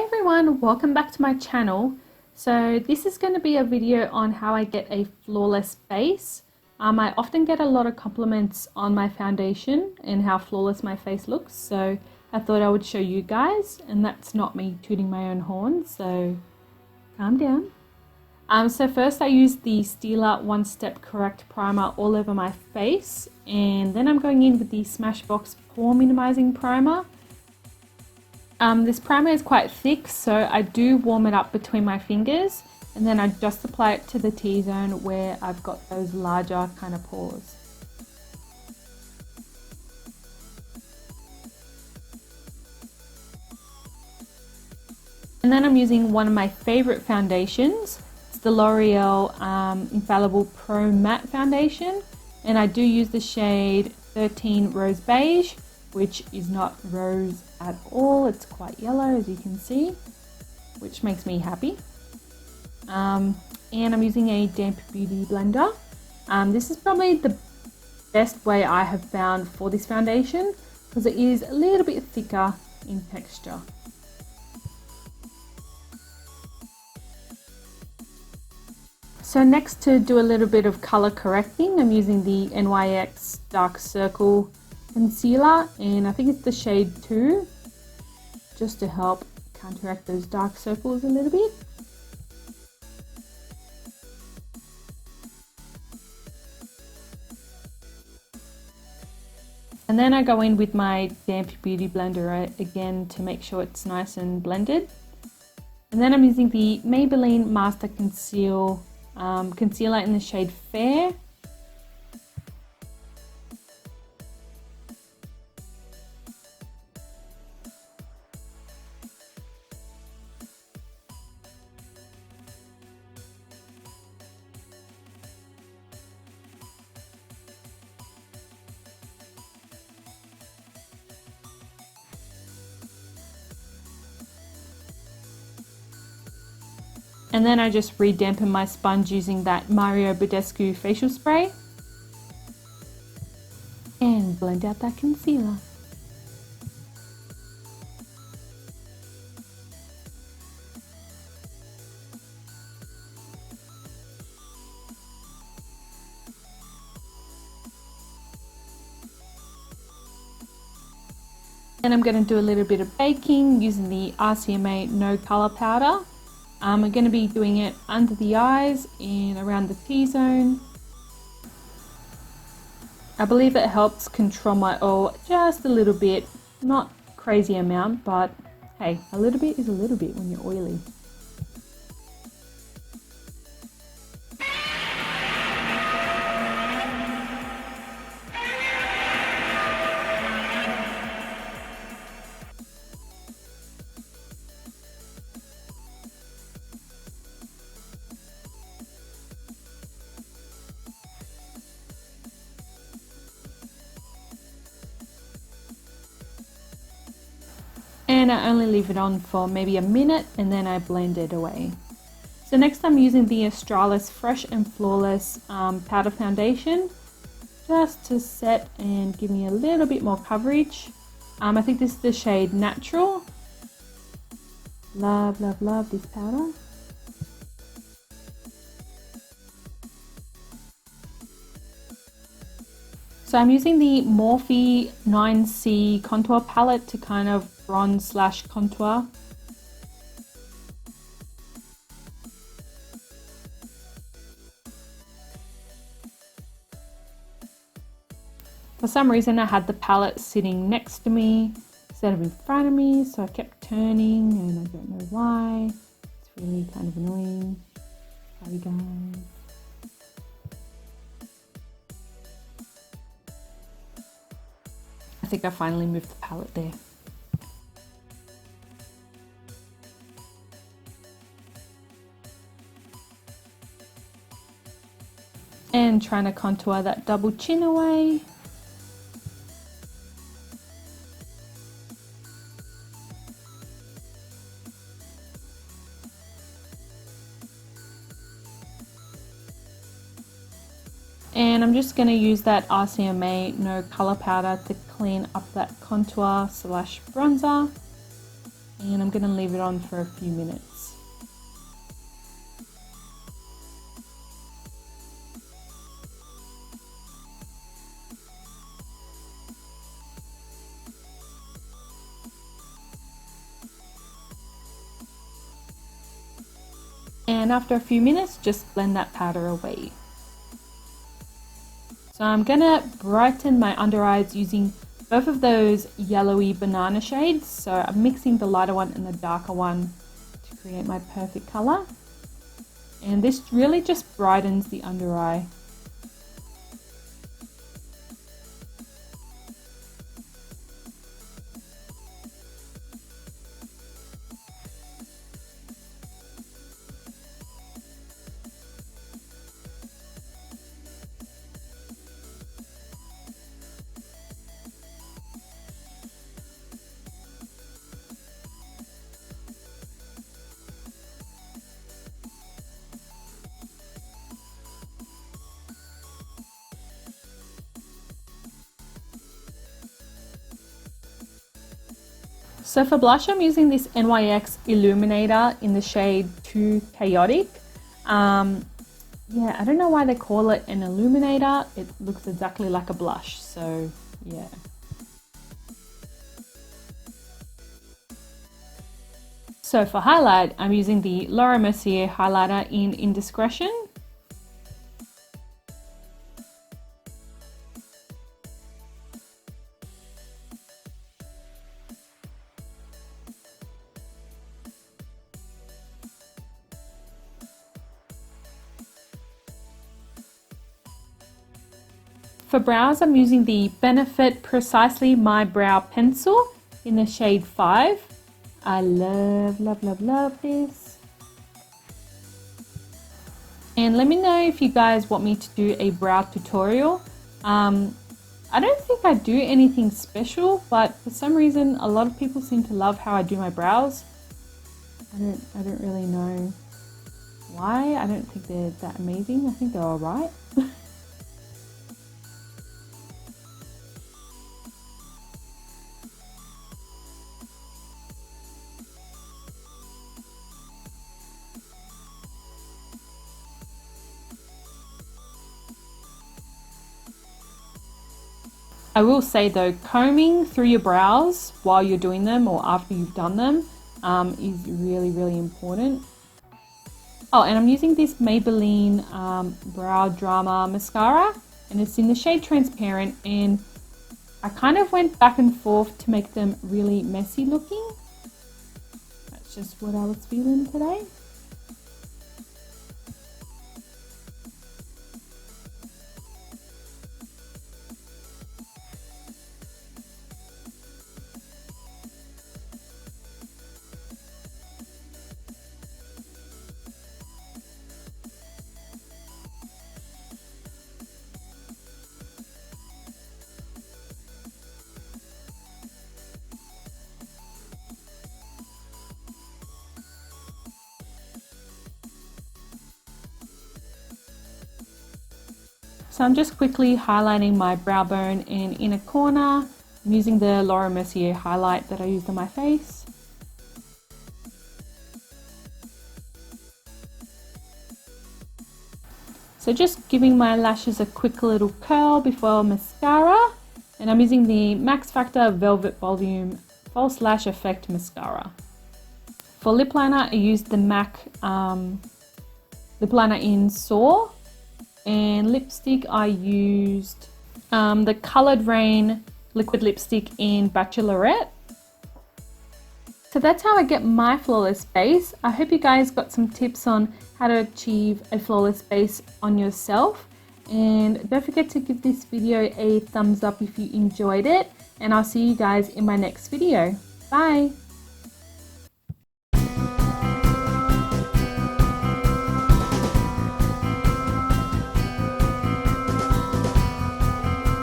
everyone, welcome back to my channel. So this is going to be a video on how I get a flawless base. I often get a lot of compliments on my foundation and how flawless my face looks, so I thought I would show you guys, and that's not me tooting my own horn, so calm down. So first I use the Stila One Step Correct Primer all over my face, and then I'm going in with the Smashbox Pore Minimizing Primer. This primer is quite thick, so I do warm it up between my fingers, and then I just apply it to the T-zone where I've got those larger kind of pores. And then I'm using one of my favorite foundations. It's the L'Oreal Infallible Pro Matte Foundation, and I do use the shade 13 Rose Beige, which is not rose at all. It's quite yellow, as you can see, which makes me happy. And I'm using a damp beauty blender. This is probably the best way I have found for this foundation because it is a little bit thicker in texture. So next, to do a little bit of color correcting, I'm using the NYX Dark Circle concealer, and I think it's the shade 2, just to help counteract those dark circles a little bit. And then I go in with my damp beauty blender again to make sure it's nice and blended. And then I'm using the Maybelline Master Conceal concealer in the shade Fair. And then I just re-dampen my sponge using that Mario Badescu facial spray and blend out that concealer. Then I'm going to do a little bit of baking using the RCMA No Color Powder. I'm going to be doing it under the eyes and around the T-zone. I believe it helps control my oil just a little bit, not crazy amount, but hey, a little bit is a little bit when you're oily. And I only leave it on for maybe a minute and then I blend it away. So next I'm using the Australis Fresh and Flawless powder foundation just to set and give me a little bit more coverage. I think this is the shade Natural. Love, love, love this powder. So I'm using the Morphe 9C contour palette to kind of bronze slash contour. For some reason I had the palette sitting next to me instead of in front of me, so I kept turning and I don't know why. It's really kind of annoying. Sorry guys. I think I finally moved the palette there. And trying to contour that double chin away. And I'm just going to use that RCMA No Color Powder to clean up that contour slash bronzer. and I'm going to leave it on for a few minutes. And after a few minutes, just blend that powder away. So I'm gonna brighten my under eyes using both of those yellowy banana shades. So I'm mixing the lighter one and the darker one to create my perfect color. And this really just brightens the under eye. So for blush, I'm using this NYX Illuminator in the shade Too Chaotic. Yeah, I don't know why they call it an illuminator. It looks exactly like a blush, so yeah. So for highlight, I'm using the Laura Mercier highlighter in Indiscretion. For brows, I'm using the Benefit Precisely My Brow Pencil in the shade 5. I love, love, love, love this. And let me know if you guys want me to do a brow tutorial. I don't think I do anything special, but for some reason, a lot of people seem to love how I do my brows. I don't really know why. I don't think they're that amazing. I think they're all right. I will say though, combing through your brows while you're doing them or after you've done them is really, really important. Oh, and I'm using this Maybelline Brow Drama Mascara, and it's in the shade Transparent, and I kind of went back and forth to make them really messy looking. That's just what I was feeling today. So I'm just quickly highlighting my brow bone and inner corner. I'm using the Laura Mercier highlight that I used on my face. So just giving my lashes a quick little curl before mascara. And I'm using the Max Factor Velvet Volume False Lash Effect Mascara. For lip liner, I used the MAC lip liner in Soar. And lipstick, I used the Coloured Rain liquid lipstick in Bachelorette. So that's how I get my flawless base. I hope you guys got some tips on how to achieve a flawless base on yourself. And don't forget to give this video a thumbs up if you enjoyed it. And I'll see you guys in my next video. Bye!